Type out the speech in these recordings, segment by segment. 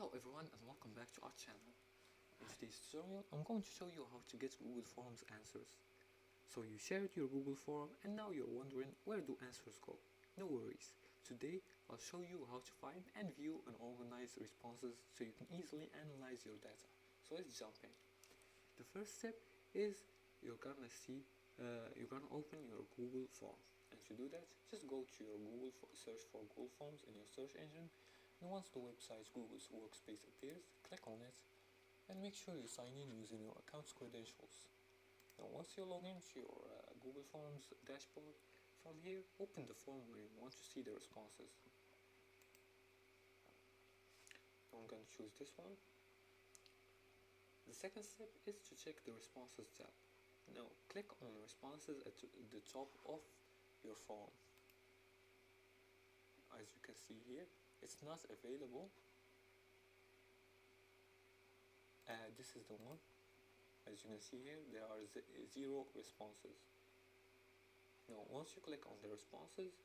Hello everyone and welcome back to our channel. In today's tutorial, I'm going to show you how to get Google Forms answers. So you shared your Google form and now you're wondering where do answers go? No worries. Today I'll show you how to find and view and organize responses so you can easily analyze your data. So let's jump in. The first step is you're gonna open your Google form. And to do that, just go to your search for Google Forms in your search engine, and once the website's Google Workspace appears, click on it and make sure you sign in using your account's credentials. Now once you log into your Google Forms dashboard, from here open the form where you want to see the responses. I'm going to choose this one. The second step is to check the responses tab. Now click on responses at the top of your form. As you can see here, it's not available. This is the one. As you can see here, there are 0 responses. Now once you click on the responses,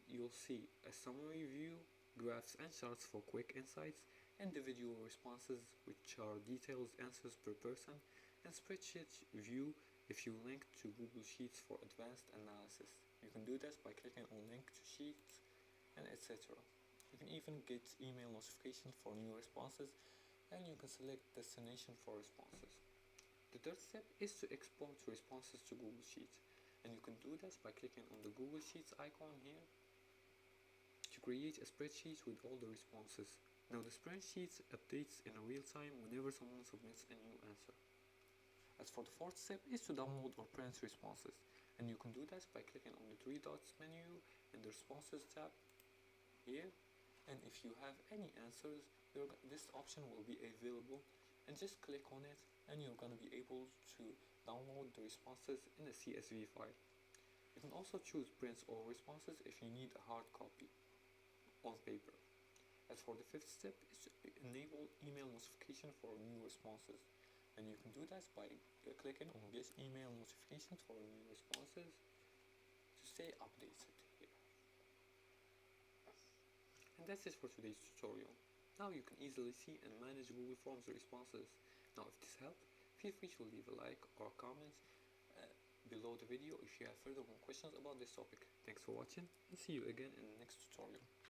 you'll see a summary view, graphs and charts for quick insights, individual responses which are detailed answers per person, and spreadsheet view if you link to Google Sheets for advanced analysis. You can do this by clicking on link to Sheets and etc. You can even get email notifications for new responses, and you can select destination for responses. The third step is to export responses to Google Sheets, and you can do this by clicking on the Google Sheets icon here to create a spreadsheet with all the responses. Now the spreadsheet updates in real time whenever someone submits a new answer. As for the fourth step is to download or print responses, and you can do this by clicking on the 3 dots menu in the responses tab here, and if you have any answers, this option will be available, and just click on it and you're going to be able to download the responses in a CSV file. You can also choose print all responses if you need a hard copy on paper. As for the fifth step is to enable email notification for new responses, and you can do that by clicking on get email notifications for new responses to stay updated here. And that's it for today's tutorial. Now you can easily see and manage Google Forms responses. Now if this helped, feel free to leave a like or comment below the video if you have further questions about this topic. Thanks for watching and see you again in the next tutorial.